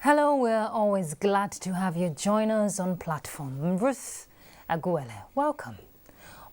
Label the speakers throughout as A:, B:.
A: Hello, we're always glad to have you join us on platform. Ruth Aguele, welcome.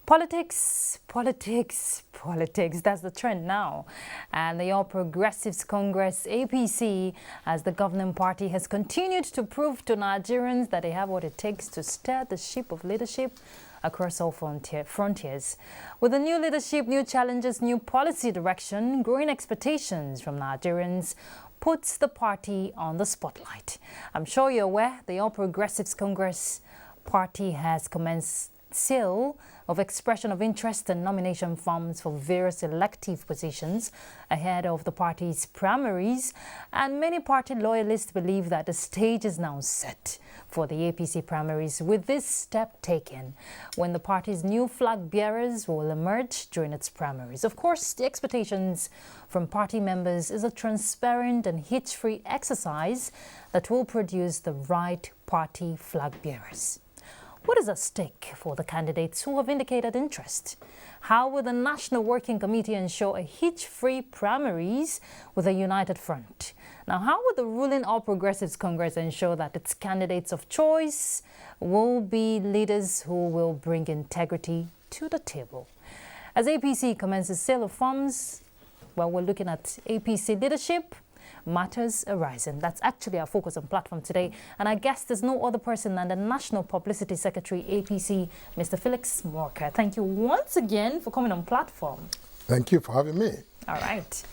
A: Politics, politics, politics, that's the trend now. And the All Progressives Congress, APC, as the governing party, has continued to prove to Nigerians that they have what it takes to steer the ship of leadership across all frontiers. With the new leadership, new challenges, new policy direction, growing expectations from Nigerians puts the party on the spotlight. I'm sure you're aware the All Progressives Congress party has commenced sale of expression of interest and nomination forms for various elective positions ahead of the party's primaries, and many party loyalists believe that the stage is now set for the APC primaries, with this step taken when the party's new flag bearers will emerge during its primaries. Of course, the expectations from party members is a transparent and hitch-free exercise that will produce the right party flag bearers. What is at stake for the candidates who have indicated interest? How will the National Working Committee ensure a hitch-free primaries with a united front? Now, how will the ruling All Progressives Congress ensure that its candidates of choice will be leaders who will bring integrity to the table? As APC commences sale of forms, well, we're looking at APC leadership, matters arising. That's actually our focus on platform today. And I guess there's no other person than the National Publicity Secretary, APC, Mr. Felix Morka. Thank you once again for coming on platform.
B: Thank you for having me.
A: All right.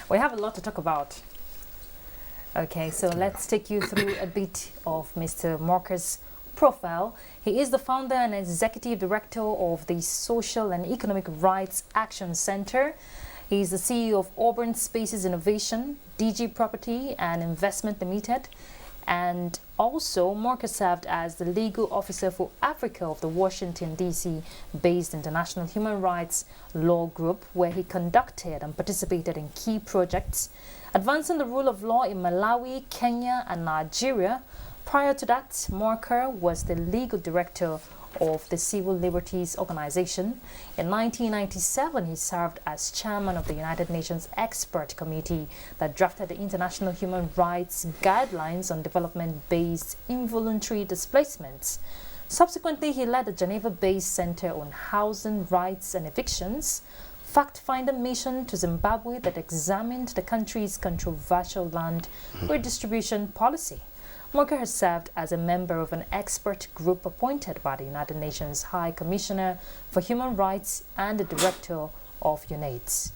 A: We have a lot to talk about. Okay, so let's take you through a bit of Mr. Morka's profile. He is the founder and executive director of the Social and Economic Rights Action Center. He is the CEO of Urban Spaces Innovation, DG Property and Investment Limited, and also Morka served as the legal officer for Africa of the Washington, D.C. based International Human Rights Law Group, where he conducted and participated in key projects advancing the rule of law in Malawi, Kenya, and Nigeria. Prior to that, Morka was the legal director of the Civil Liberties Organization. In 1997, he served as chairman of the United Nations Expert Committee that drafted the International Human Rights Guidelines on Development-Based Involuntary Displacements. Subsequently, he led the Geneva-based Center on Housing Rights and Evictions, fact-finder mission to Zimbabwe that examined the country's controversial land redistribution policy. Morka has served as a member of an expert group appointed by the United Nations High Commissioner for Human Rights and the director of UNAIDS.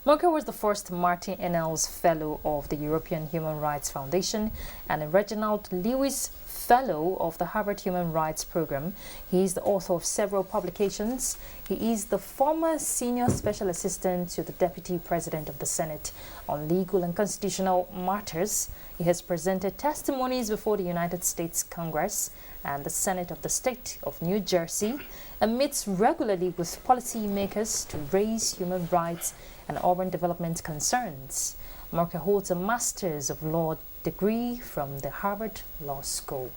A: Morka was the first Martin Ennals Fellow of the European Human Rights Foundation and a Reginald Lewis Fellow of the Harvard Human Rights Program. He is the author of several publications. He is the former senior special assistant to the Deputy President of the Senate on legal and constitutional matters. He has presented testimonies before the United States Congress and the Senate of the State of New Jersey, and meets regularly with policymakers to raise human rights and urban development concerns. Morka holds a Master's of Law degree from the Harvard Law School.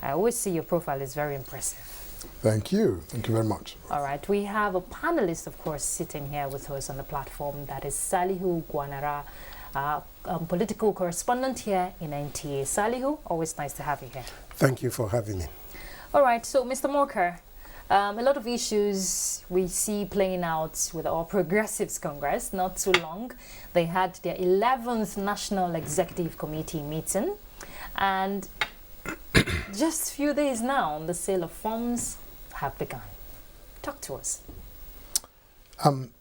A: I always see your profile is very impressive.
B: Thank you. Thank you very much.
A: All right. We have a panelist, of course, sitting here with us on the platform. That is Salihu Gwanara, political correspondent here in NTA. Salihu, always nice to have you here.
C: Thank you for having me.
A: All right. So, Mr. Morka, a lot of issues we see playing out with our Progressives Congress. Not too long, they had their 11th National Executive Committee meeting, and just a few days now, the sale of forms have begun. Talk to us.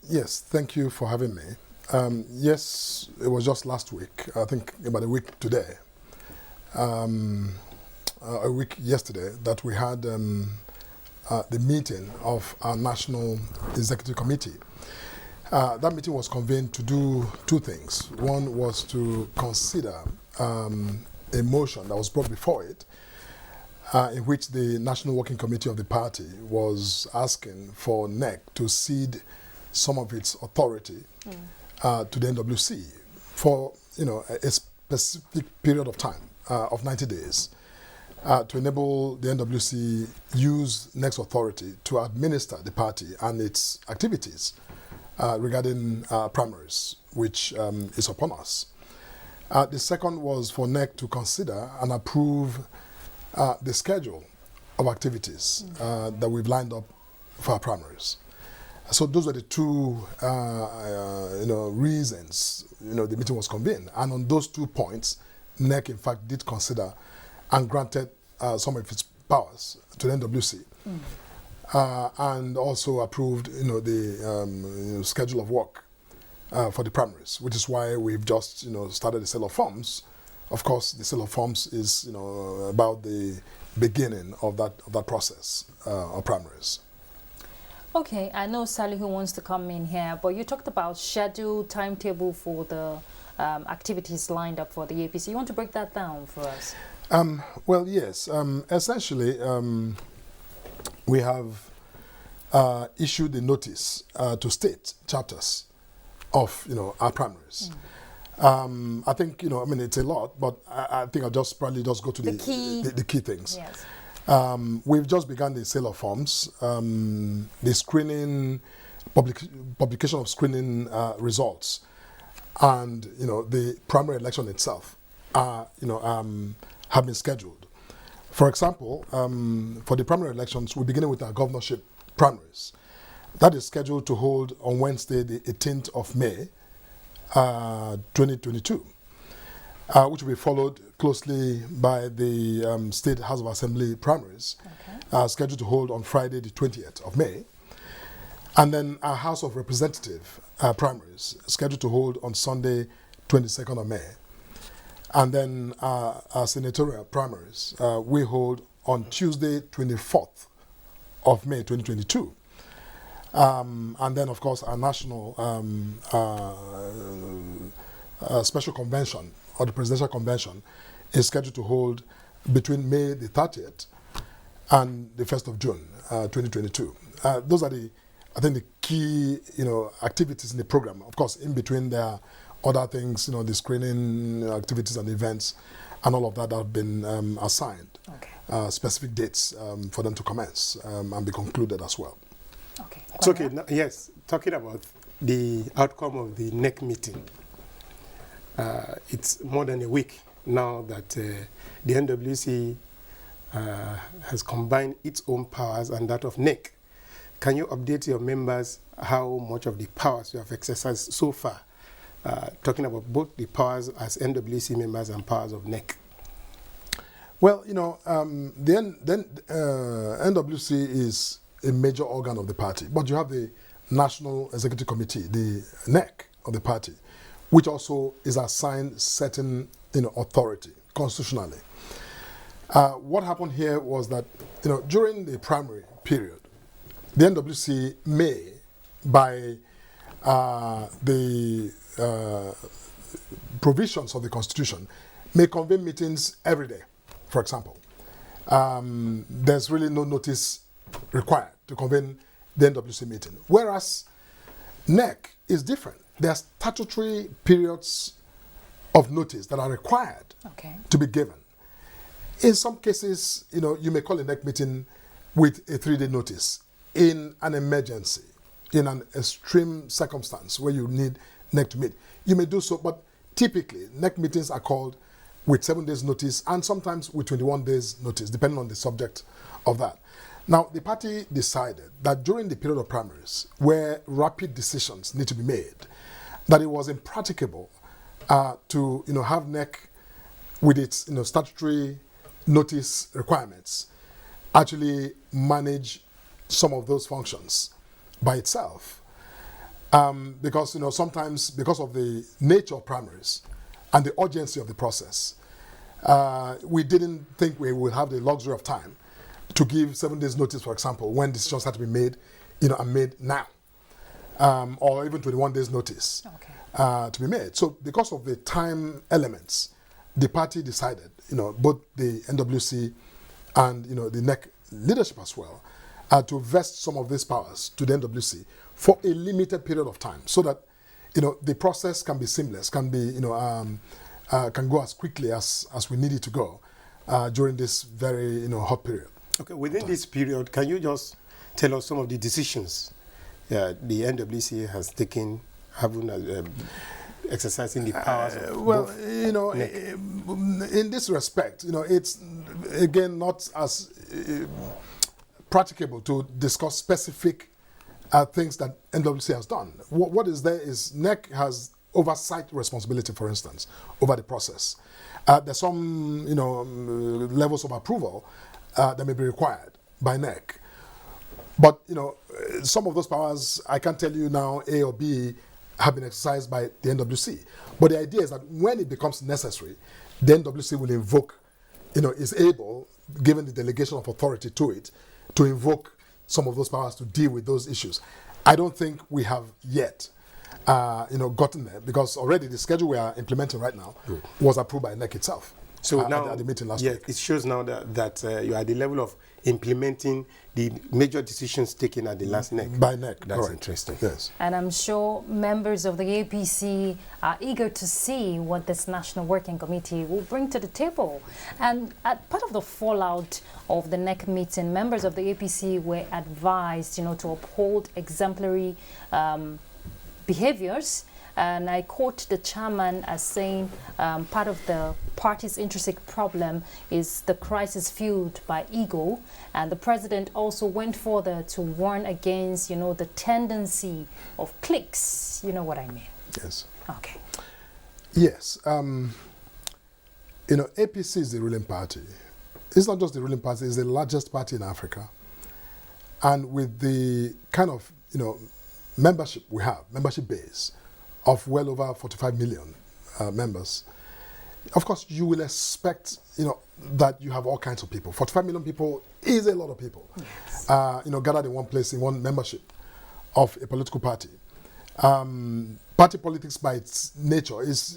B: Yes, thank you for having me. Yes, it was just last week, I think about a week today, a week yesterday, that we had the meeting of our National Executive Committee. That meeting was convened to do two things. One was to consider a motion that was brought before it, in which the National Working Committee of the party was asking for NEC to cede some of its authority to the NWC for a specific period of time of 90 days. To enable the NWC use NEC's authority to administer the party and its activities regarding primaries, which is upon us. The second was for NEC to consider and approve the schedule of activities that we've lined up for our primaries. So those were the two, reasons, the meeting was convened. And on those 2 points, NEC, in fact, did consider and granted some of its powers to the NWC. And also approved, the schedule of work for the primaries, which is why we've just, started the sale of forms. Of course, the sale of forms is, about the beginning of that process of primaries.
A: Okay, I know Sally who wants to come in here, but you talked about schedule, timetable for the activities lined up for the APC. You want to break that down for us?
B: Well, yes. Essentially, we have issued a notice to state chapters of, our primaries. I think, it's a lot, but I think I'll just probably just go to the key things.
A: Yes.
B: We've just begun the sale of forms, the screening, publication of screening results, and the primary election itself have been scheduled. For example, for the primary elections, we're beginning with our governorship primaries. That is scheduled to hold on Wednesday, the 18th of May, 2022. Which will be followed closely by the State House of Assembly primaries, scheduled to hold on Friday, the 20th of May. And then our House of Representative primaries, scheduled to hold on Sunday, 22nd of May. And then our senatorial primaries, we hold on Tuesday, 24th of May, 2022. And then, of course, our national special convention, or the presidential convention, is scheduled to hold between May the 30th and the 1st of June, 2022. Those are the key, activities in the program. Of course, in between there are other things, the screening activities and events, and all of that have been assigned specific dates for them to commence and be concluded as well.
A: Okay.
C: It's okay. Now, yes, talking about the outcome of the NEC meeting. It's more than a week now that the NWC has combined its own powers and that of NEC. Can you update your members how much of the powers you have exercised so far? Talking about both the powers as NWC members and powers of NEC.
B: Well, the NWC is a major organ of the party, but you have the National Executive Committee, the NEC of the party, which also is assigned certain, authority constitutionally. What happened here was that, during the primary period, the NWC may, by the provisions of the Constitution, may convene meetings every day, for example. There's really no notice required to convene the NWC meeting, whereas NEC is different. There are statutory periods of notice that are required to be given. In some cases, you may call a NEC meeting with a 3-day notice in an emergency, in an extreme circumstance where you need NEC to meet. You may do so, but typically NEC meetings are called with 7 days notice and sometimes with 21 days notice, depending on the subject of that. Now, the party decided that during the period of primaries, where rapid decisions need to be made, that it was impracticable to have NEC with its statutory notice requirements actually manage some of those functions by itself. Because sometimes, because of the nature of primaries and the urgency of the process, we didn't think we would have the luxury of time to give 7 days notice, for example, when decisions had to be made, and made now, or even 21 days notice to be made. So because of the time elements, the party decided, both the NWC and, the NEC leadership as well, to vest some of these powers to the NWC for a limited period of time, so that, the process can be seamless, can be, can go as quickly as we need it to go during this very, hot period.
C: Okay, within this period, can you just tell us some of the decisions the NWC has taken, exercising the powers of
B: well,
C: both NEC?
B: in this respect, it's again not as practicable to discuss specific things that NWC has done. What is there is NEC has oversight responsibility, for instance, over the process. There's some, levels of approval that may be required by NEC. But, some of those powers, I can't tell you now A or B have been exercised by the NWC. But the idea is that when it becomes necessary, the NWC will invoke, is able, given the delegation of authority to it, to invoke some of those powers to deal with those issues. I don't think we have yet, gotten there, because already the schedule we are implementing right now was approved by NEC itself.
C: So now,
B: at the meeting last week.
C: It shows now that you are at the level of implementing the major decisions taken at the last NEC.
B: By NEC,
C: That's
B: correct.
C: interesting.
B: Yes.
A: And I'm sure members of the APC are eager to see what this National Working Committee will bring to the table. And at part of the fallout of the NEC meeting, members of the APC were advised, to uphold exemplary behaviors. And I quote the chairman as saying part of the party's intrinsic problem is the crisis fueled by ego. And the president also went further to warn against, the tendency of cliques. You know what I mean?
B: Yes.
A: Okay.
B: Yes. APC is the ruling party. It's not just the ruling party, it's the largest party in Africa. And with the kind of, membership we have, membership base, of well over 45 million members, of course, you will expect, that you have all kinds of people. 45 million people is a lot of people,
A: Yes.
B: Gathered in one place in one membership of a political party. Party politics by its nature is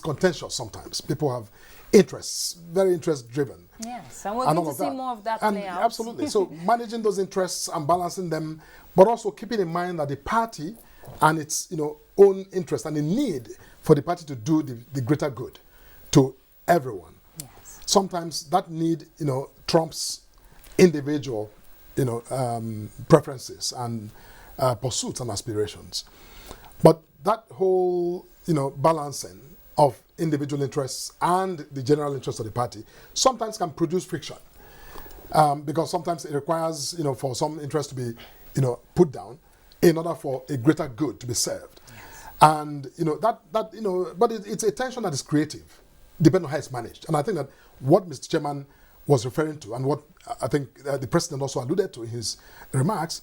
B: contentious sometimes. People have interests, very interest-driven.
A: Yes, and we're going to see more of that play out.
B: Absolutely. So managing those interests and balancing them, but also keeping in mind that the party and its own interest and the need for the party to do the greater good to everyone.
A: Yes.
B: Sometimes that need trumps individual preferences and pursuits and aspirations. But that whole balancing of individual interests and the general interest of the party sometimes can produce friction, because sometimes it requires for some interest to be put down in order for a greater good to be served.
A: Yes.
B: And but it's a tension that is creative, depending on how it's managed. And I think that what Mr. Chairman was referring to, and what I think the President also alluded to in his remarks,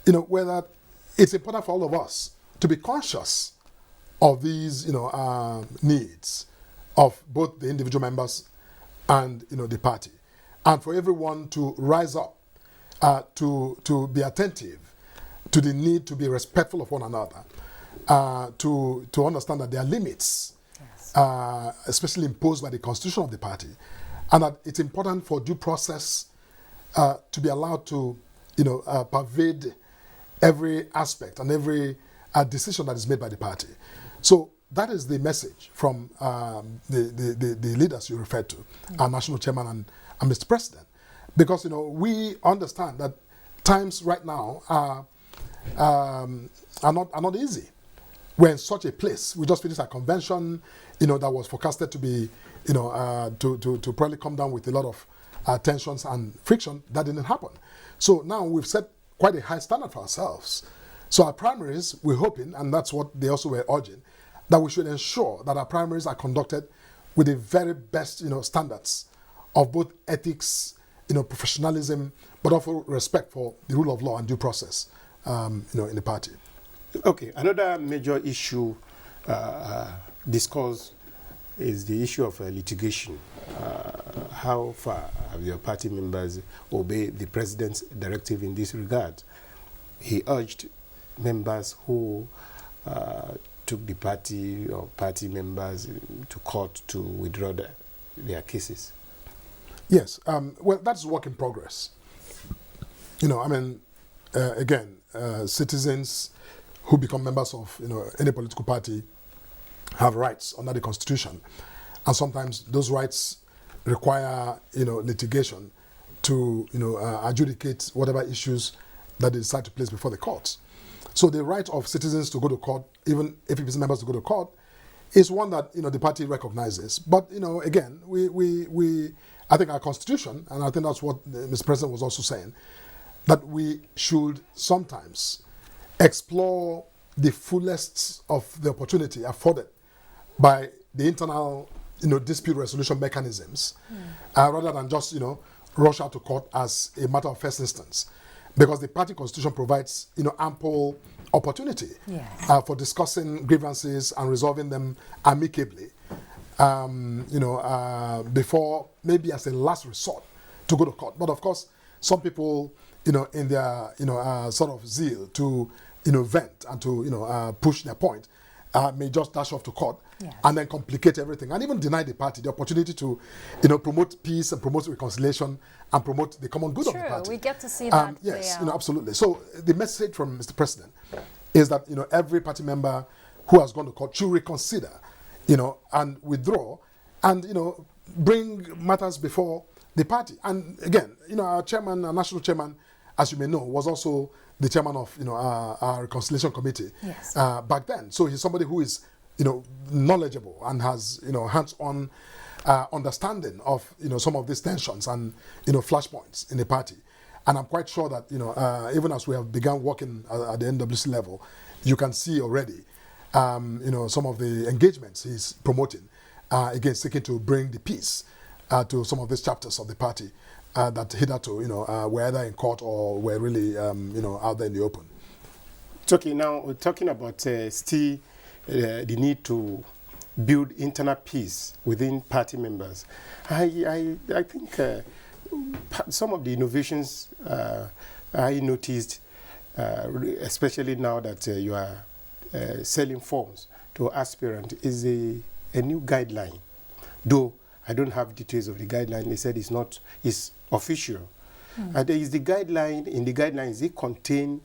B: whether it's important for all of us to be conscious of these needs of both the individual members and the party, and for everyone to rise up to be attentive to the need to be respectful of one another, to understand that there are limits,
A: Yes.
B: especially imposed by the constitution of the party, and that it's important for due process to be allowed to pervade every aspect and every decision that is made by the party. So that is the message from the leaders you referred to, our national chairman and Mr. President, because we understand that times right now are not easy. We're in such a place. We just finished a convention, that was forecasted to be, to probably come down with a lot of tensions and friction. That didn't happen. So now we've set quite a high standard for ourselves. So our primaries, we're hoping, and that's what they also were urging, that we should ensure that our primaries are conducted with the very best, standards of both ethics, professionalism, but also respect for the rule of law and due process, in the party.
C: Okay, another major issue discussed is the issue of litigation. How far have your party members obeyed the President's directive in this regard? He urged members who took the party or party members to court to withdraw their cases.
B: Yes, well, that's work in progress. Again, citizens who become members of any political party have rights under the Constitution, and sometimes those rights require litigation to adjudicate whatever issues that they decide to place before the courts. So the right of citizens to go to court, even APPC members to go to court, is one that the party recognizes. But again, we I think our constitution, and I think that's what Mr. President was also saying, that we should sometimes explore the fullest of the opportunity afforded by the internal dispute resolution mechanisms, rather than just rush out to court as a matter of first instance, because the party constitution provides ample opportunity for discussing grievances and resolving them amicably, before maybe as a last resort to go to court. But of course, some people in their sort of zeal to vent and to push their point may just dash off to court and then complicate everything and even deny the party the opportunity to promote peace and promote reconciliation and promote the common good of the party.
A: We get to see that.
B: Yes, absolutely. So the message from Mr. President is that every party member who has gone to court should reconsider, and withdraw, and bring matters before the party. And again, our chairman, our national chairman, as you may know, was also the chairman of our reconciliation committee back then. So he's somebody who is knowledgeable and has hands-on understanding of some of these tensions and flashpoints in the party. And I'm quite sure that even as we have begun working at the NWC level, you can see already some of the engagements he's promoting, again seeking to bring the peace to some of these chapters of the party that hitherto were either in court or were really out there in the open.
C: Now we're talking about still the need to build internal peace within party members. I think some of the innovations I noticed, especially now that you are selling forms to aspirants, is a new guideline. Though I don't have details of the guideline, they said it's official. There is the guideline. In the guidelines, it contain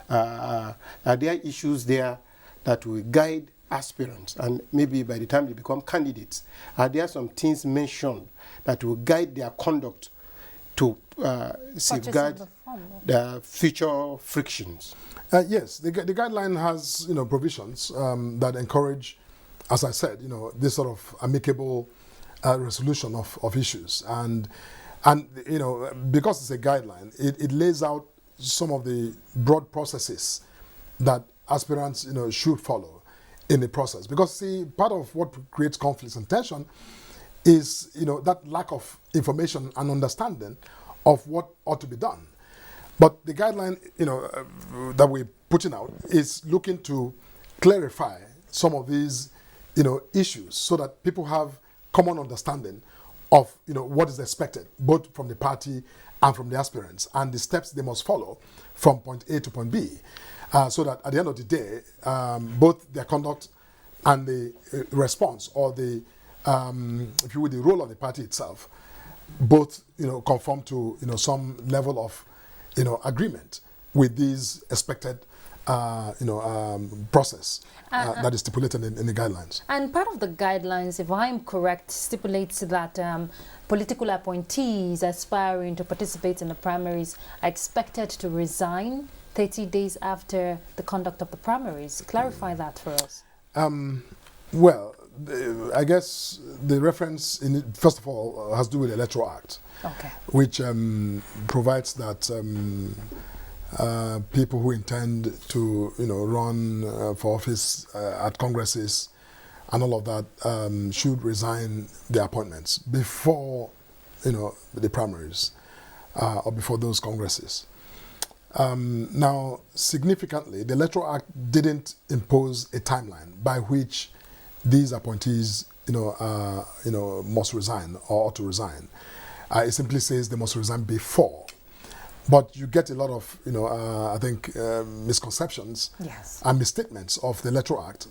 C: are there issues there that will guide aspirants, and maybe by the time they become candidates, are there some things mentioned that will guide their conduct to safeguard the future frictions?
B: Yes, the guideline has provisions that encourage, as I said, this sort of amicable resolution of issues, and because it's a guideline, it lays out some of the broad processes that aspirants should follow in the process. Because see, part of what creates conflicts and tension is that lack of information and understanding of what ought to be done. But the guideline that we're putting out is looking to clarify some of these issues so that people have common understanding of what is expected both from the party and from the aspirants, and the steps they must follow from point A to point B, so that at the end of the day, both their conduct and the response, or the if you will, the role of the party itself, both conform to some level of agreement with these expected process that is stipulated in the guidelines.
A: And part of the guidelines, if I am correct, stipulates that political appointees aspiring to participate in the primaries are expected to resign 30 days after the conduct of the primaries. Clarify that for us.
B: Well, I guess the reference in it, first of all, has to do with the Electoral Act, which provides that people who intend to run for office at congresses and all of that should resign their appointments before the primaries or before those congresses. Now, significantly, the Electoral Act didn't impose a timeline by which these appointees must resign or ought to resign. It simply says they must resign before. But you get a lot of, I think, misconceptions and misstatements of the Electoral Act.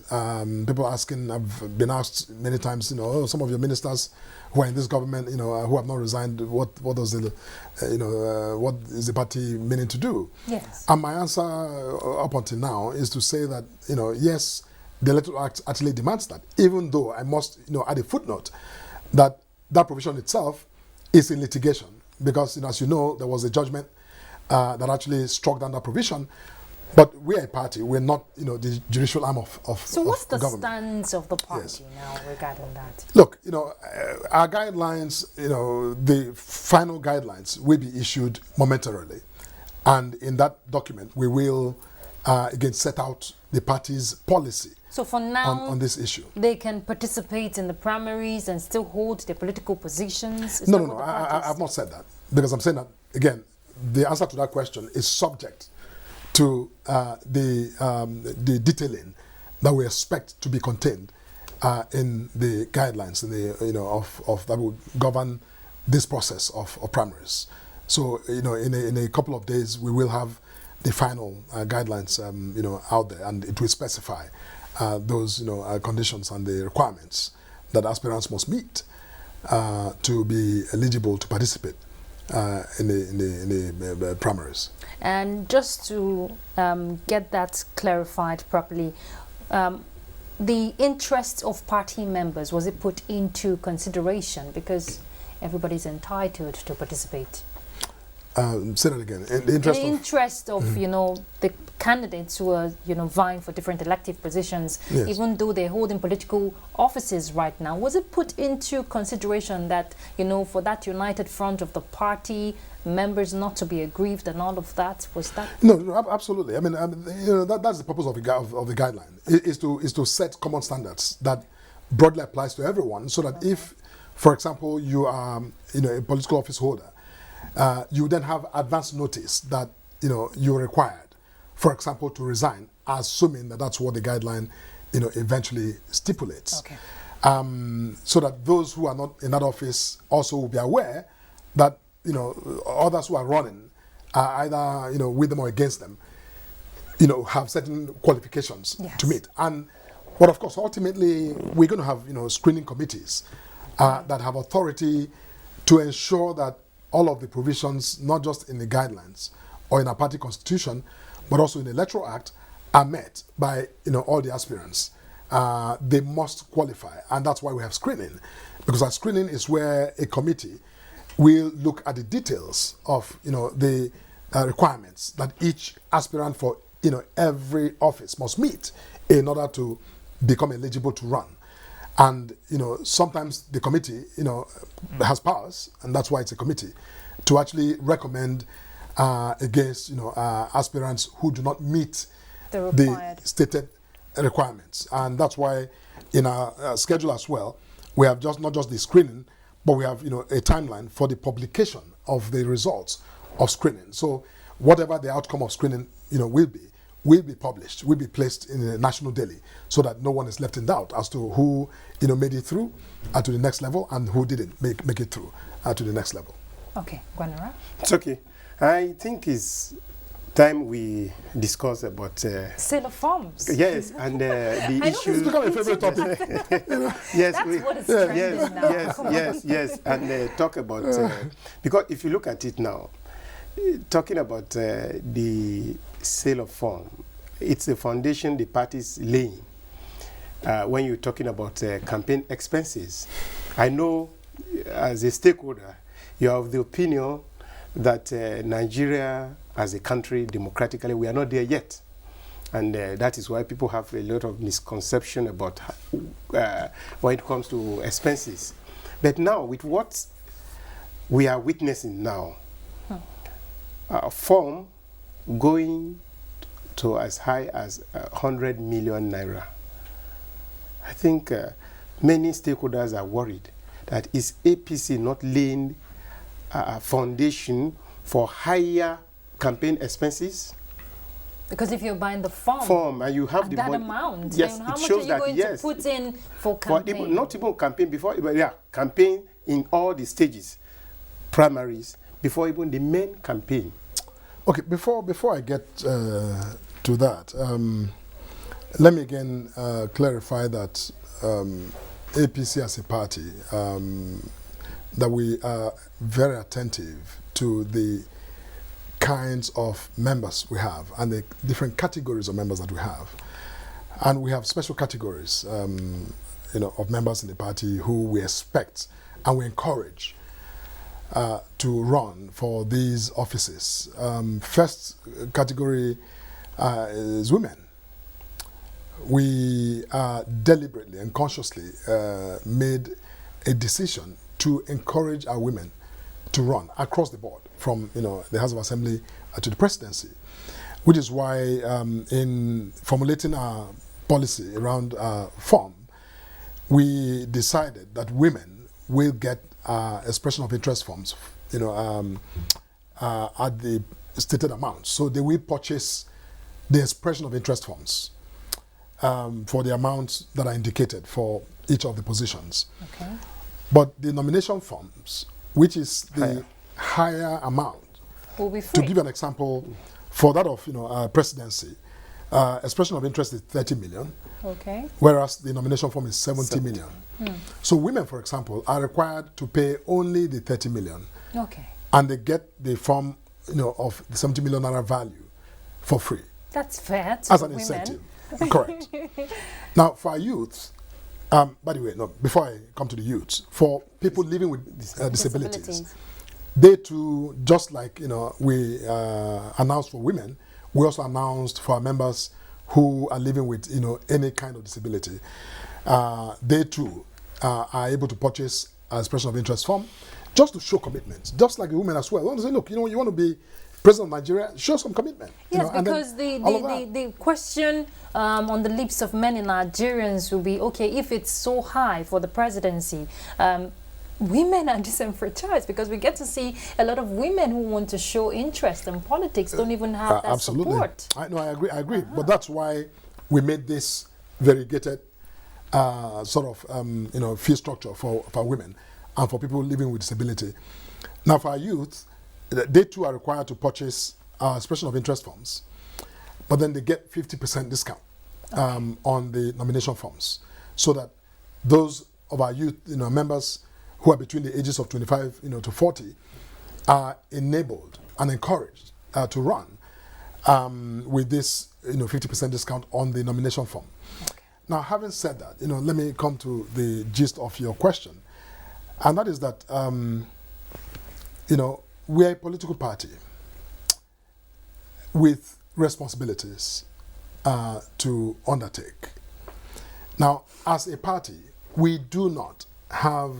B: People asking, I've been asked many times, some of your ministers who are in this government, who have not resigned, what does the, what is the party meaning to do?
A: Yes.
B: And my answer up until now is to say that, yes, the Electoral Act actually demands that, even though I must, add a footnote that that provision itself is in litigation, because, as you know, there was a judgment that actually struck down that provision, But we're a party. We're not, the judicial arm of
A: So what's the
B: government.
A: stance of the party now regarding that?
B: Look, our guidelines, the final guidelines will be issued momentarily. And in that document, we will, again, set out the party's policy.
A: So for now,
B: on this issue,
A: they can participate in the primaries and still hold their political positions?
B: No, I've not said that. Because I'm saying that, again, the answer to that question is subject to the detailing that we expect to be contained in the guidelines of that will govern this process of primaries. So in a couple of days we will have the final guidelines out there, and it will specify those conditions and the requirements that aspirants must meet to be eligible to participate in the primaries.
A: And just to get that clarified properly, the interests of party members, was it put into consideration? Because everybody's entitled to participate.
B: Say that again. In the
A: interest of the candidates who are vying for different elective positions,
B: yes,
A: even though they're holding political offices right now, was it put into consideration that for that united front of the party members not to be aggrieved and all of that? Was that?
B: No, absolutely. I mean, that's the purpose of the guideline is to set common standards that broadly applies to everyone, so that if, for example, you are a political office holder, you then have advance notice that you're required, for example, to resign, assuming that that's what the guideline eventually stipulates.
A: Okay.
B: So that those who are not in that office also will be aware that others who are running are either with them or against them, have certain qualifications,
A: yes,
B: to meet. But of course, ultimately, we're going to have screening committees that have authority to ensure that all of the provisions, not just in the guidelines or in our party constitution, but also in the Electoral Act, are met by all the aspirants. They must qualify, and that's why we have screening, because our screening is where a committee will look at the details of the requirements that each aspirant for every office must meet in order to become eligible to run. And sometimes the committee has powers, and that's why it's a committee, to actually recommend against aspirants who do not meet the stated requirements. And that's why in our schedule as well, we have not just the screening, but we have a timeline for the publication of the results of screening. So whatever the outcome of screening will be published, will be placed in a national daily, so that no one is left in doubt as to who made it through to the next level and who didn't make it through to the next level.
A: Okay, Gwanara?
C: It's okay. I think it's time we discuss about
A: sale of forms.
C: Yes, and the issues.
B: It's become a favorite topic.
C: Yes,
A: that's what is trending now.
C: yes, and talk about because if you look at it now, talking about the sale of form, it's the foundation the party's laying. When you're talking about campaign expenses, I know as a stakeholder, you have the opinion that Nigeria as a country, democratically, we are not there yet. And that is why people have a lot of misconception about when it comes to expenses. But now, with what we are witnessing now, form going to as high as 100 million naira, I think many stakeholders are worried that is APC not laying a foundation for higher campaign expenses?
A: Because if you're buying the form
C: and you have the
A: that
C: money,
A: amount,
C: yes,
A: then how
C: it
A: much
C: shows
A: are
C: that,
A: you going
C: yes,
A: to put in for campaign?
C: Not even campaign before, but campaign in all the stages, primaries, before even the main campaign.
B: Okay, before I get to that, let me again clarify that APC as a party, that we are very attentive to the kinds of members we have and the different categories of members that we have. And we have special categories of members in the party who we expect and we encourage to run for these offices. First category is women. We deliberately and consciously made a decision to encourage our women to run across the board, from the House of Assembly to the presidency, which is why in formulating our policy around form, we decided that women will get expression of interest forms, at the stated amount. So they will purchase the expression of interest forms for the amounts that are indicated for each of the positions.
A: Okay.
B: But the nomination forms, which is the higher amount,
A: will be free.
B: to give you an example, for that of presidency, expression of interest is 30 million.
A: Okay.
B: Whereas the nomination form is 70 million. So women, for example, are required to pay only the 30 million.
A: Okay.
B: And they get the form, of the 70 million naira value for free.
A: That's fair.
B: As an incentive. Correct. Now, for our youth, by the way, no, before I come to the youths, for people living with disabilities, they too, just like we announced for women, we also announced for our members who are living with any kind of disability. They too are able to purchase an expression of interest form, just to show commitment, just like the women as well. They want to say, look, you want to be president of Nigeria, show some commitment.
A: Yes, because the question on the lips of many Nigerians will be, okay, if it's so high for the presidency, women are disenfranchised, because we get to see a lot of women who want to show interest in politics don't even have that support.
B: I agree. But that's why we made this variegated sort of fee structure for women and for people living with disability. Now, for our youth, they too are required to purchase expression of interest forms, but then they get 50% discount on the nomination forms, so that those of our youth, members who are between the ages of 25, to 40, are enabled and encouraged to run with this, 50% discount on the nomination form.
A: Okay.
B: Now, having said that, let me come to the gist of your question, and that is that, we are a political party with responsibilities to undertake. Now, as a party, we do not have,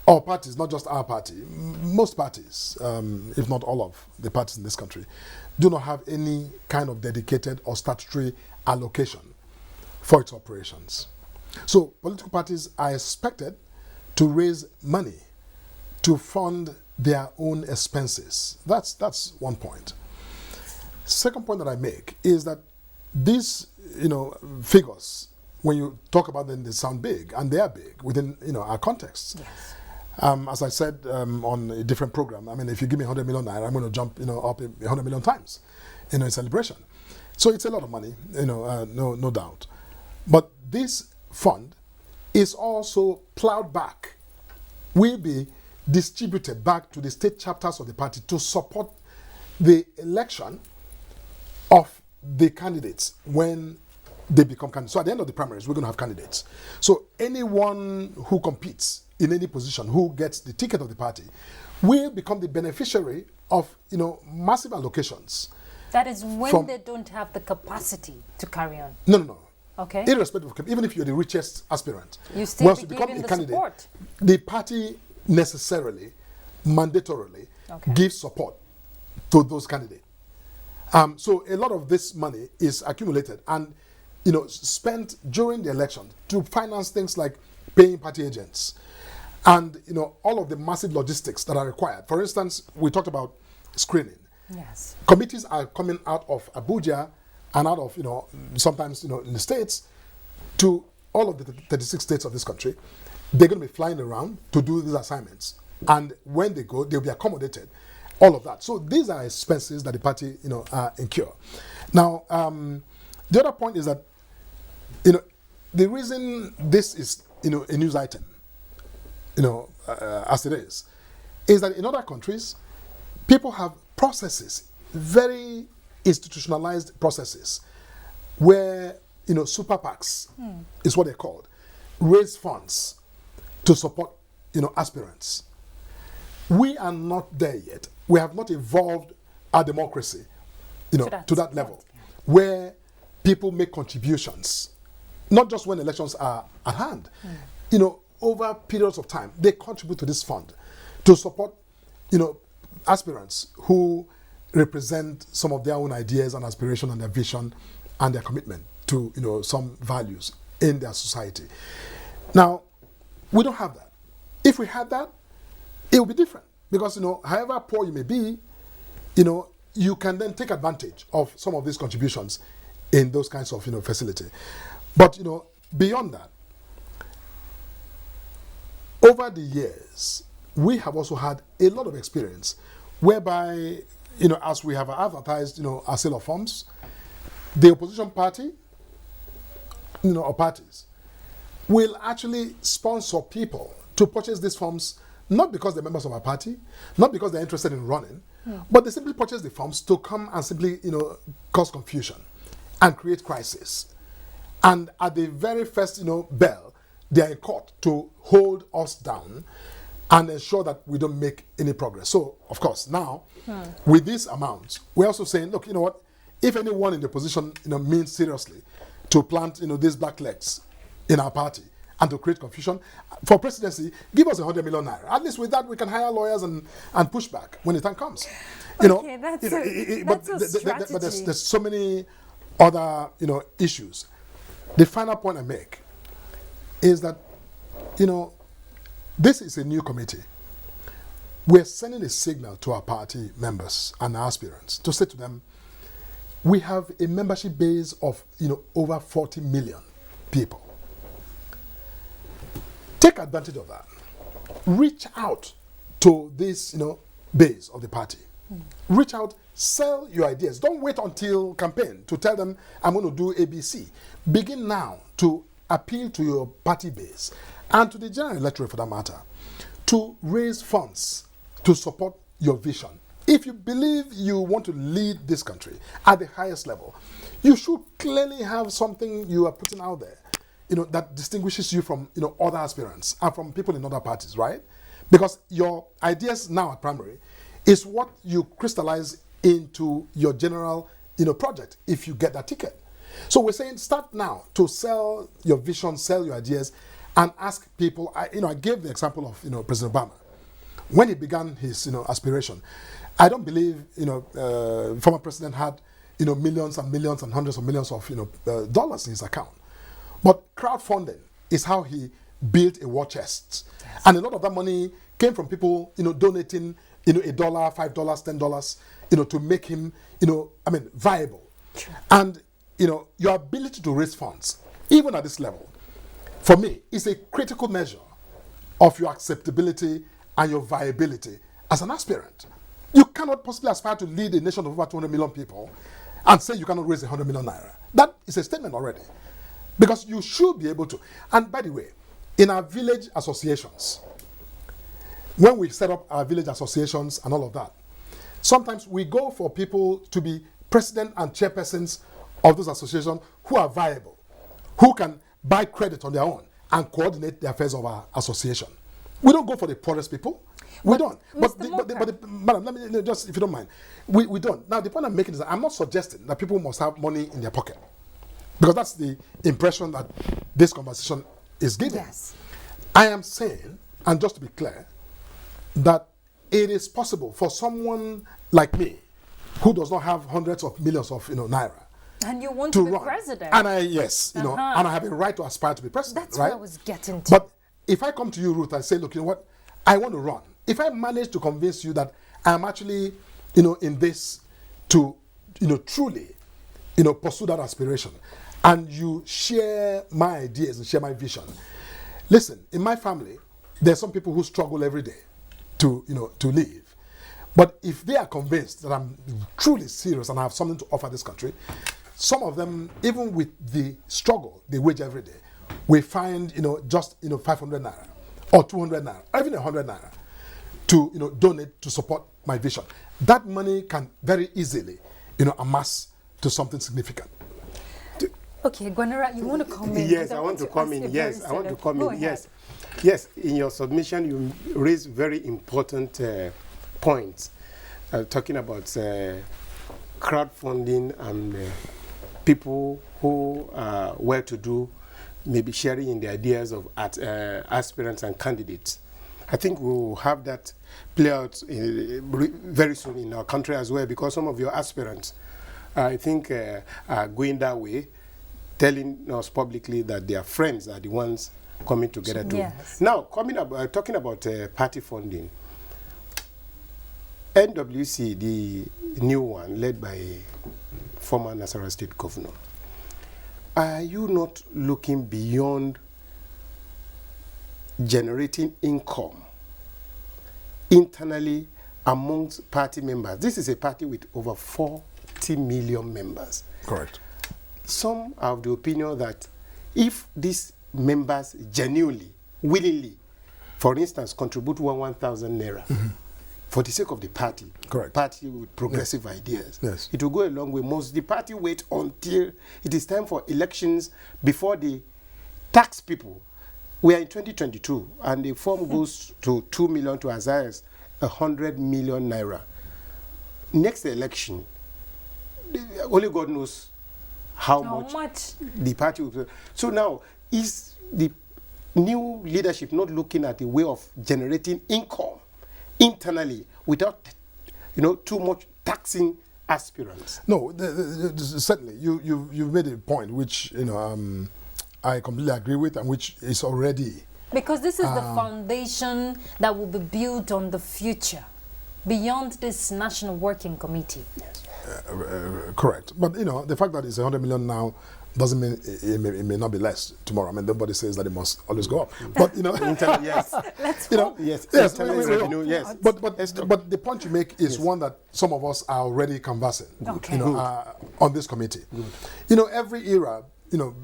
B: our parties, not just our party, most parties, if not all of the parties in this country, do not have any kind of dedicated or statutory allocation for its operations. So political parties are expected to raise money to fund their own expenses. That's one point. Second point that I make is that these, figures, when you talk about them, they sound big, and they are big within, our context.
A: Yes.
B: As I said on a different program, if you give me 100 million naira, I'm going to jump, up 100 million times, in celebration. So it's a lot of money, no doubt. But this fund is also plowed back, will be distributed back to the state chapters of the party to support the election of the candidates when they become candidates. So at the end of the primaries, we're going to have candidates. So anyone who competes in any position, who gets the ticket of the party, will become the beneficiary of, massive allocations.
A: That is when they don't have the capacity to carry on.
B: No.
A: Okay.
B: Irrespective of, even if you're the richest aspirant,
A: you still
B: once
A: be
B: you become
A: given
B: a
A: the
B: candidate,
A: support.
B: The party necessarily, mandatorily,
A: Okay.
B: gives support to those candidates. So a lot of this money is accumulated and, spent during the election to finance things like paying party agents and, all of the massive logistics that are required. For instance, we talked about screening.
A: Yes.
B: Committees are coming out of Abuja and out of, sometimes, in the states, to all of the 36 states of this country. They're going to be flying around to do these assignments. And when they go, they'll be accommodated. All of that. So these are expenses that the party, incur. Now, the other point is that, the reason this is, a news item, as it is that in other countries, people have processes, very institutionalized processes, where, super PACs is what they're called, raise funds to support, aspirants. We are not there yet. We have not evolved our democracy, to that level, where people make contributions, not just when elections are at hand. Over periods of time, they contribute to this fund to support, aspirants who represent some of their own ideas and aspiration and their vision and their commitment to, some values in their society. Now, we don't have that. If we had that, it would be different because, however poor you may be, you can then take advantage of some of these contributions in those kinds of, facility. But, beyond that, over the years, we have also had a lot of experience whereby, as we have advertised, our sale of forms, the opposition party, or parties, will actually sponsor people to purchase these forms, not because they're members of our party, not because they're interested in running, but they simply purchase the forms to come and simply, cause confusion and create crisis. And at the very first, bell, they are in court to hold us down and ensure that we don't make any progress. So, of course, now, with these amounts, we're also saying, look, what? If anyone in the position, means seriously to plant, these black legs in our party and to create confusion, for presidency, give us 100 million naira. At least with that, we can hire lawyers and push back when the time comes.
A: Okay, that's a strategy.
B: But there's so many other, issues. The final point I make is that, this is a new committee. We're sending a signal to our party members and aspirants to say to them, we have a membership base of, over 40 million people. Take advantage of that. Reach out to this, base of the party. Reach out, sell your ideas. Don't wait until campaign to tell them, I'm going to do ABC. Begin now to appeal to your party base and to the general electorate for that matter to raise funds to support your vision. If you believe you want to lead this country at the highest level, you should clearly have something you are putting out there, that distinguishes you from, other aspirants and from people in other parties, right? Because your ideas now at primary is what you crystallize into your general, project if you get that ticket. So we're saying start now to sell your vision, sell your ideas, and ask people. I gave the example of, President Obama. When he began his, aspiration, I don't believe, former president had, millions and millions and hundreds of millions of, dollars in his account. But crowdfunding is how he built a war chest. Yes. And a lot of that money came from people, donating, $1, $5, $10, to make him, viable. Sure. And, your ability to raise funds, even at this level, for me, is a critical measure of your acceptability and your viability as an aspirant. You cannot possibly aspire to lead a nation of over 200 million people and say you cannot raise 100 million naira. That is a statement already. Because you should be able to. And by the way, in our village associations, when we set up our village associations and all of that, sometimes we go for people to be president and chairpersons of those associations who are viable, who can buy credit on their own and coordinate the affairs of our association. We don't go for the poorest people. We don't. But madam, let me just, if you don't mind, we don't. Now, the point I'm making is that I'm not suggesting that people must have money in their pocket, because that's the impression that this conversation is giving. Yes. I am saying, and just to be clear, that it is possible for someone like me, who does not have hundreds of millions of naira,
A: and you want to be president.
B: And and I have a right to aspire to be president.
A: That's
B: right?
A: what I was getting to.
B: But if I come to you, Ruth, and say, look, you know what, I want to run. If I manage to convince you that I'm actually, in this to, truly, pursue that aspiration, and you share my ideas and share my vision. Listen, in my family, there's some people who struggle every day to live. But if they are convinced that I'm truly serious and I have something to offer this country, some of them, even with the struggle they wage every day, we find, just, 500 naira or 200 naira, or even 100 naira to, donate to support my vision. That money can very easily, amass to something significant.
A: Okay, Gwanara, you want to come in?
C: Yes, I want to come in. Yes, I want to come in. Yes. Yes, in your submission, you raised very important points, talking about crowdfunding and people who are well-to-do maybe sharing in the ideas of aspirants and candidates. I think we'll have that play out very soon in our country as well, because some of your aspirants, I think, are going that way, telling us publicly that their friends are the ones coming together to.
A: Yes.
C: Now, talking about party funding, NWC, the new one, led by former Nasarawa State Governor, are you not looking beyond generating income internally amongst party members? This is a party with over 40 million members.
B: Correct.
C: Some are of the opinion that if these members genuinely, willingly, for instance, contribute 1,000 naira for the sake of the party,
B: Correct.
C: party with progressive ideas,
B: Yes.
C: it will go a long way. Must the party wait until it is time for elections before they tax people? We are in 2022, and the form goes to 2 million to as high as 100 million naira. Next election, only God knows how much the party will. So now, is the new leadership not looking at a way of generating income internally without, too much taxing aspirants?
B: No, certainly. You've made a point which I completely agree with, and which is already,
A: because this is the foundation that will be built on the future beyond this National Working Committee.
C: Yes.
B: Correct. But the fact that it's 100 million now doesn't mean it may not be less tomorrow. I mean, nobody says that it must always go up. But
C: Yes.
A: Let's
C: Yes.
B: yes,
C: Yes.
B: But the point you make is one that some of us are already conversing.
A: Okay.
B: On this committee. Every era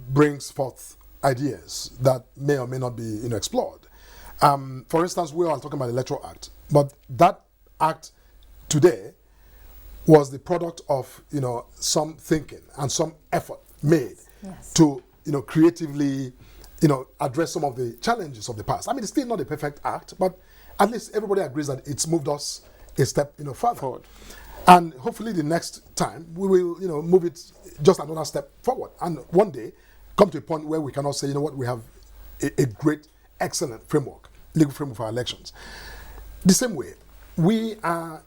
B: brings forth ideas that may or may not be explored. For instance, we are talking about the Electoral Act, but that act today was the product of some thinking and some effort made to creatively address some of the challenges of the past. I mean, it's still not a perfect act, but at least everybody agrees that it's moved us a step further forward. And hopefully the next time we will move it just another step forward, and one day come to a point where we cannot say, we have a great, excellent framework, legal framework for our elections. The same way, we are,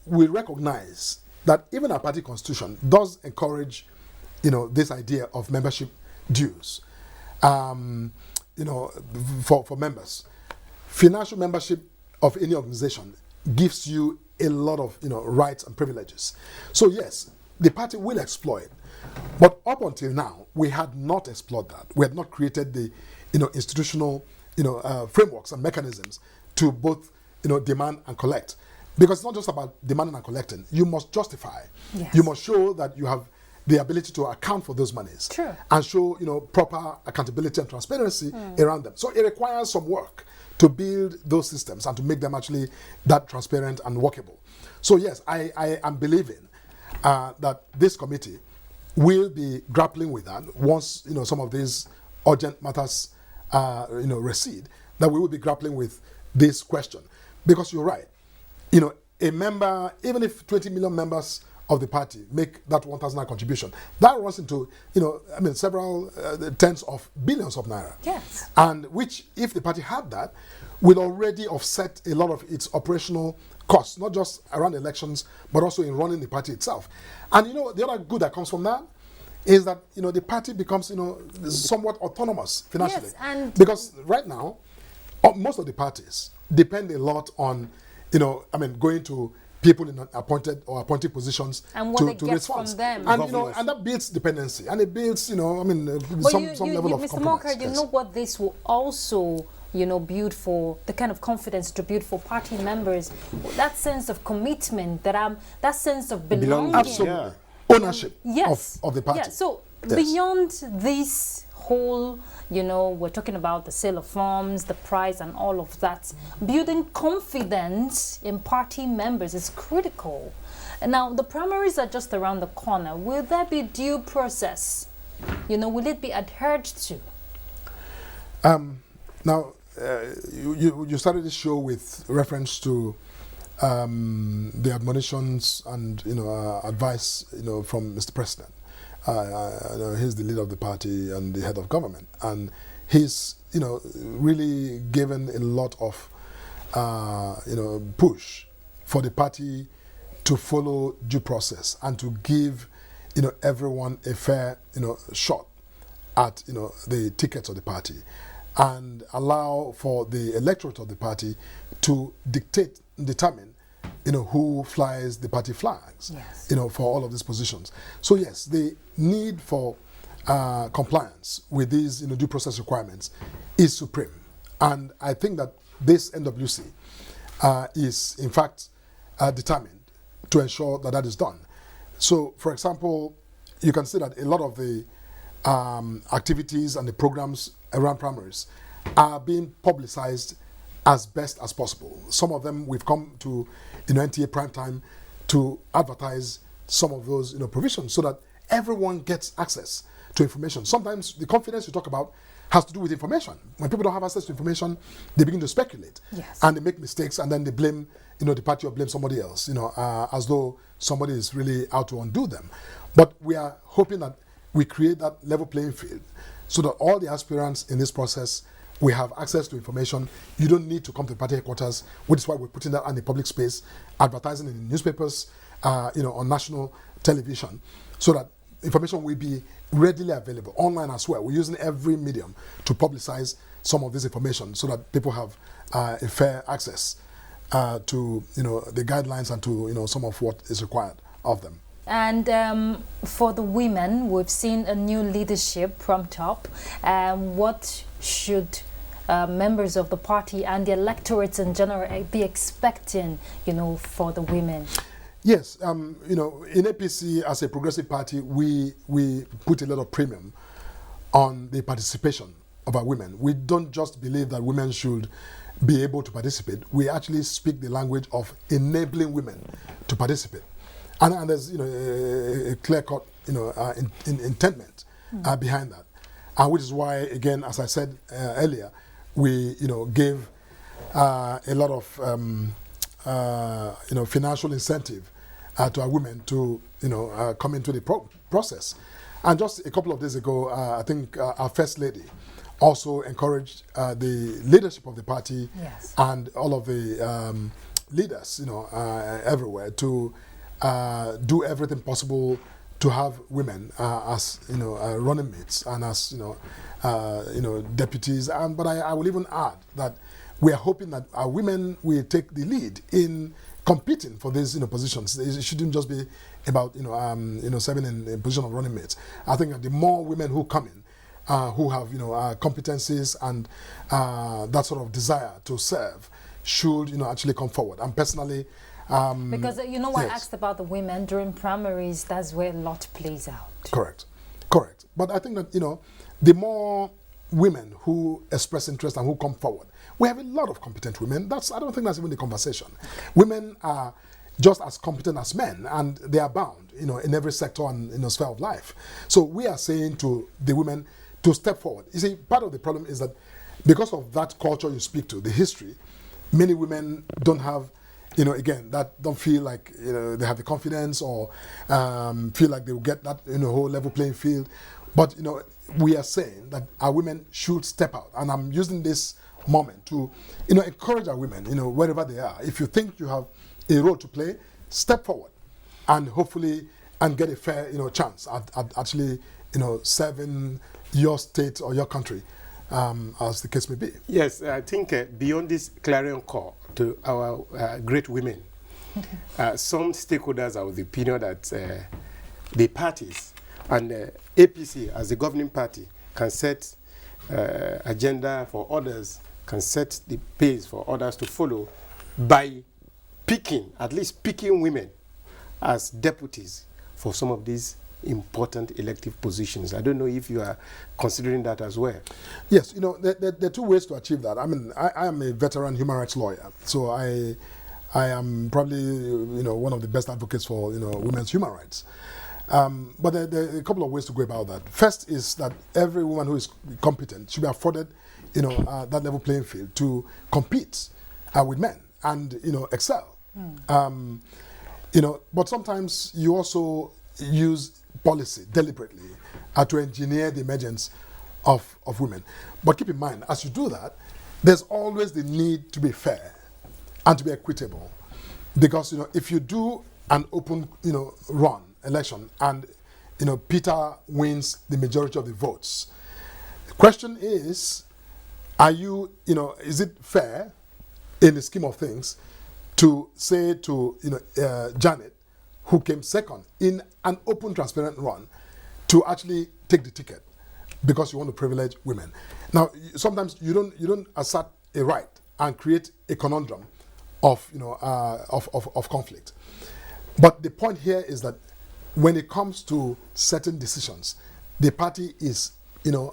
B: we recognize that even our party constitution does encourage, this idea of membership dues, for members. Financial membership of any organization gives you a lot of, rights and privileges. So yes, the party will exploit, but up until now, we had not explored that. We had not created the, institutional, frameworks and mechanisms to both, demand and collect. Because it's not just about demanding and collecting. You must justify.
A: Yes.
B: You must show that you have the ability to account for those monies.
A: True.
B: And show, proper accountability and transparency around them. So it requires some work to build those systems and to make them actually that transparent and workable. So yes, I am believing that this committee will be grappling with that once, some of these urgent matters, recede, that we will be grappling with this question. Because you're right. A member, even if 20 million members of the party make that 1,000 contribution, that runs into, several tens of billions of naira.
A: Yes.
B: And which, if the party had that, will already offset a lot of its operational costs, not just around elections, but also in running the party itself. And the other good that comes from that is that, the party becomes, somewhat autonomous financially.
A: Yes, and
B: because right now, most of the parties depend a lot on, going to people in appointed positions
A: and what
B: to
A: they get
B: raise funds
A: from them.
B: and and that builds dependency, and it builds some level of
A: Mr.
B: compromise.
A: Morka, you know what this will also build for the kind of confidence to build for party members, that sense of commitment, that sense of belonging.
B: Absolutely. Ownership of the party.
A: Yeah. So beyond this whole, we're talking about the sale of forms, the price and all of that, building confidence in party members is critical. And now the primaries are just around the corner. Will there be due process? Will it be adhered to?
B: Now, you started this show with reference to the admonitions and advice from Mr. President he's the leader of the party and the head of government, and he's really given a lot of push for the party to follow due process and to give everyone a fair shot at the tickets of the party, and allow for the electorate of the party to determine who flies the party flags,
A: yes.
B: For all of these positions. So yes, the need for compliance with these due process requirements is supreme. And I think that this NWC is in fact determined to ensure that that is done. So for example, you can see that a lot of the activities and the programs around primaries are being publicized as best as possible. Some of them we've come to NTA Prime Time to advertise some of those provisions so that everyone gets access to information. Sometimes the confidence you talk about has to do with information. When people don't have access to information, they begin to speculate,
A: yes.
B: and they make mistakes, and then they blame the party or blame somebody else, as though somebody is really out to undo them. But we are hoping that we create that level playing field so that all the aspirants in this process, we have access to information. You don't need to come to the party headquarters, which is why we're putting that on the public space, advertising in newspapers, on national television, so that information will be readily available online as well. We're using every medium to publicize some of this information so that people have a fair access to the guidelines and to some of what is required of them.
A: And for the women, we've seen a new leadership from top. What should members of the party and the electorates in general be expecting, for the women?
B: Yes, in APC as a progressive party, we put a lot of premium on the participation of our women. We don't just believe that women should be able to participate. We actually speak the language of enabling women to participate. And there's a clear-cut intentment behind that, and which is why, again, as I said earlier, we gave a lot of financial incentive to our women to come into the process. And just a couple of days ago, I think our First Lady also encouraged the leadership of the party,
A: yes.
B: and all of the leaders everywhere to do everything possible to have women as running mates and as deputies. But I will even add that we are hoping that our women will take the lead in competing for these positions. It shouldn't just be about serving in a position of running mates. I think that the more women who come in, who have competencies and that sort of desire to serve, should actually come forward. And personally,
A: because
B: yes.
A: I asked about the women during primaries, that's where a lot plays out.
B: Correct. But I think that the more women who express interest and who come forward, we have a lot of competent women. I don't think that's even the conversation. Women are just as competent as men, and they are bound in every sector and sphere of life. So we are saying to the women to step forward. You see, part of the problem is that because of that culture you speak to, the history, many women don't have again, that don't feel like they have the confidence or feel like they will get that whole level playing field. But we are saying that our women should step out, and I'm using this moment to encourage our women wherever they are. If you think you have a role to play, step forward, and hopefully get a fair chance at actually serving your state or your country, as the case may be.
C: Yes, I think beyond this clarion call to our great women, some stakeholders are of the opinion that the parties and APC as the governing party can set agenda for others, can set the pace for others to follow by at least picking women as deputies for some of these important elective positions. I don't know if you are considering that as well.
B: Yes, there are two ways to achieve that. I mean, I am a veteran human rights lawyer, so I am probably one of the best advocates for women's human rights. But there are a couple of ways to go about that. First is that every woman who is competent should be afforded that level playing field to compete with men and excel. But sometimes you also use policy deliberately to engineer the emergence of women. But keep in mind, as you do that, there's always the need to be fair and to be equitable. Because, if you do an open, run election and, Peter wins the majority of the votes, the question is, is it fair in the scheme of things to say to, Janet, who came second in an open, transparent run, to actually take the ticket because you want to privilege women? Now, sometimes you don't assert a right and create a conundrum of conflict. But the point here is that when it comes to certain decisions, the party is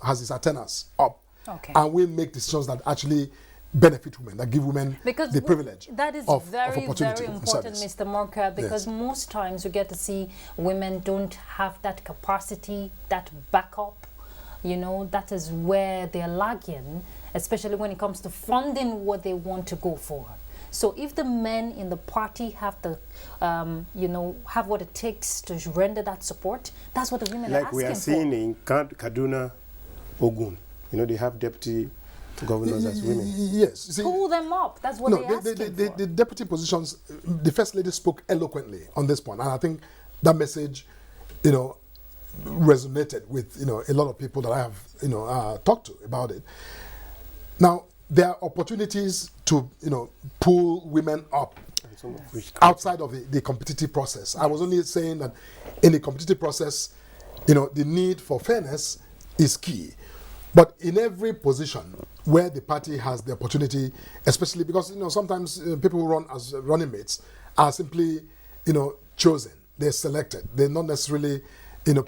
B: has its antennas up, and will make decisions that actually benefit women, that give women the privilege.
A: That is
B: of
A: very
B: opportunity
A: important, Mr. Morka, because
B: Yes.
A: most times you get to see women don't have that capacity, that backup. That is where they're lagging, especially when it comes to funding what they want to go for. So if the men in the party have the, have what it takes to render that support, that's what the women are asking for.
C: Like we are seeing in Kaduna, Ogun, they have deputy governors as women.
B: Yes. See,
A: pull them up. That's what they're asking for.
B: The deputy positions, the First Lady spoke eloquently on this point, and I think that message, resonated with a lot of people that I have talked to about it. Now, there are opportunities to pull women up outside of the competitive process. I was only saying that in the competitive process, the need for fairness is key. But in every position where the party has the opportunity, especially because sometimes people who run as running mates are simply chosen, they're selected, they're not necessarily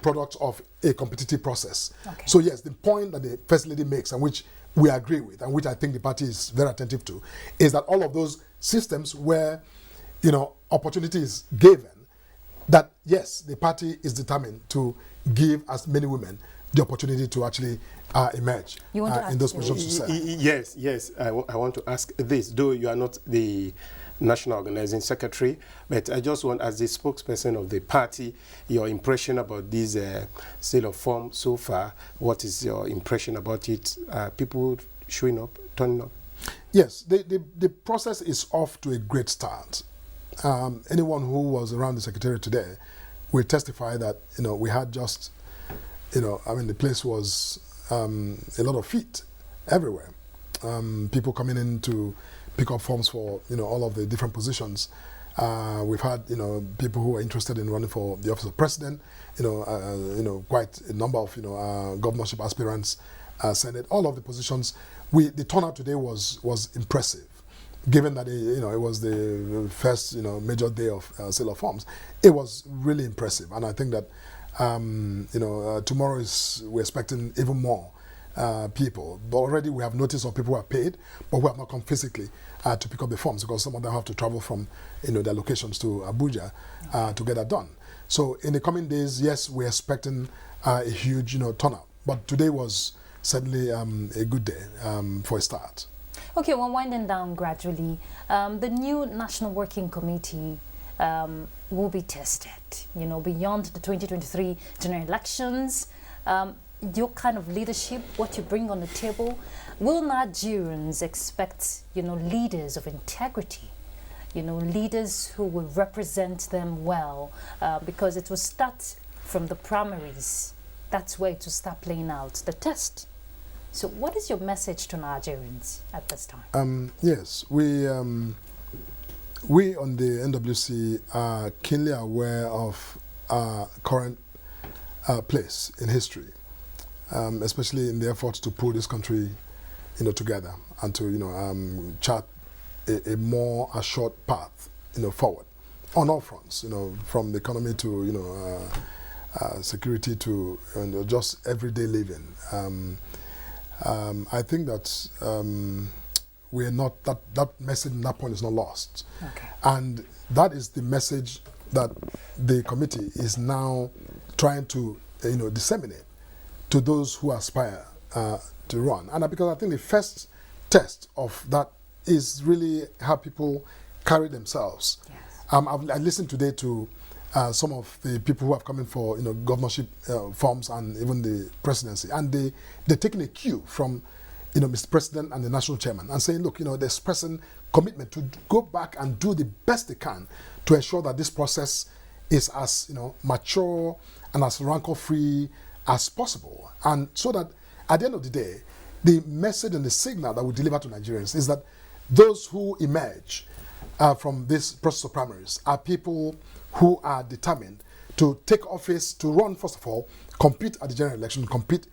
B: products of a competitive process. So yes, the point that the First Lady makes, and which we agree with, and which I think the party is very attentive to, is that all of those systems where opportunity is given, that yes, the party is determined to give as many women the opportunity to actually emerge in those positions.
C: Yes. I want to ask this, though you are not the National Organizing Secretary, but I just want, as the spokesperson of the party, your impression about this sale of form so far. What is your impression about it? People showing up, turning up?
B: Yes, the process is off to a great start. Anyone who was around the Secretariat today will testify that we had just the place was a lot of feet everywhere. People coming in to pick up forms for all of the different positions. We've had people who are interested in running for the office of president. Quite a number of governorship aspirants, Senate, all of the positions. The turnout today was impressive, given that it was the first major day of sale of forms. It was really impressive, and I think that tomorrow we're expecting even more people. But already we have notice of people who are paid, but who have not come physically to pick up the forms, because some of them have to travel from their locations to Abuja to get that done. So in the coming days, yes, we're expecting a huge turnout. But today was certainly a good day for a start.
A: Okay, we're winding down gradually. The new National Working Committee will be tested, beyond the 2023 general elections. Your kind of leadership, what you bring on the table, will Nigerians expect, leaders of integrity, leaders who will represent them well, because it will start from the primaries. That's where it will start playing out, the test. So what is your message to Nigerians at this time?
B: Yes, we on the NWC are keenly aware of our current place in history, especially in the effort to pull this country, together and to, chart a more assured path, forward on all fronts, from the economy to, security to just everyday living. I think that we're not, that message in that point is not lost.
A: Okay.
B: And that is the message that the committee is now trying to, disseminate to those who aspire to run. And because I think the first test of that is really how people carry themselves.
A: Yes.
B: I listened today to some of the people who have come in for governorship forms and even the presidency, and they're taking a cue from Mr. President and the national chairman and saying, look, they're expressing commitment to go back and do the best they can to ensure that this process is as mature and as rancor-free as possible, and so that at the end of the day, the message and the signal that we deliver to Nigerians is that those who emerge from this process of primaries are people who are determined to take office, to run, first of all, compete at the general election, compete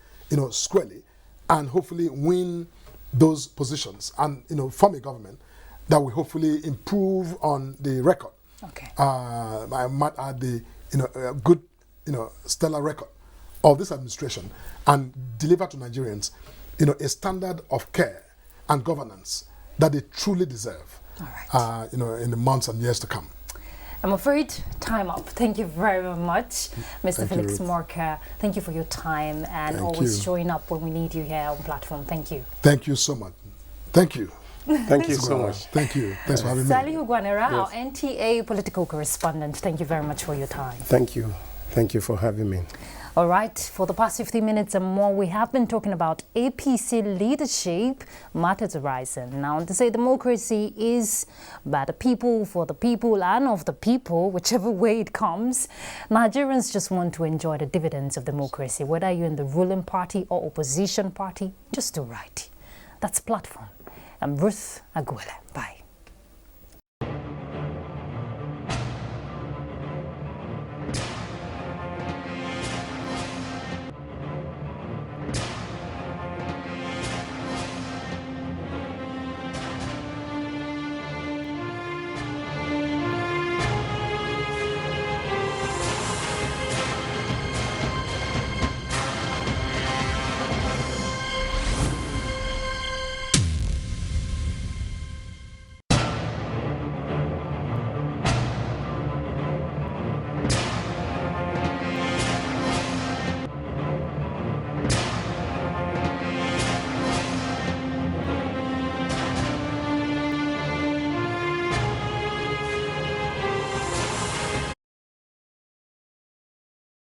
B: squarely, and hopefully win those positions and form a government that will hopefully improve on the record.
A: Okay.
B: I might add the good stellar record of this administration, and deliver to Nigerians a standard of care and governance that they truly deserve.
A: All right.
B: In the months and years to come.
A: I'm afraid time up. Thank you very much, Mr. Felix
B: Ruth.
A: Morka. Thank you for your time and always showing up when we need you here on platform. Thank you.
B: Thank you so much. Thank you.
C: Thank you so much.
B: Thank you. Thanks for having me.
A: Salihu Gwanera, our NTA political correspondent. Thank you very much for your time.
C: Thank you. Thank you for having me.
A: All right, for the past 15 minutes and more, we have been talking about APC leadership matters arising. Now, to say democracy is by the people, for the people, and of the people, whichever way it comes, Nigerians just want to enjoy the dividends of democracy. Whether you're in the ruling party or opposition party, just do right. That's Platform. I'm Ruth Aguilera. Bye.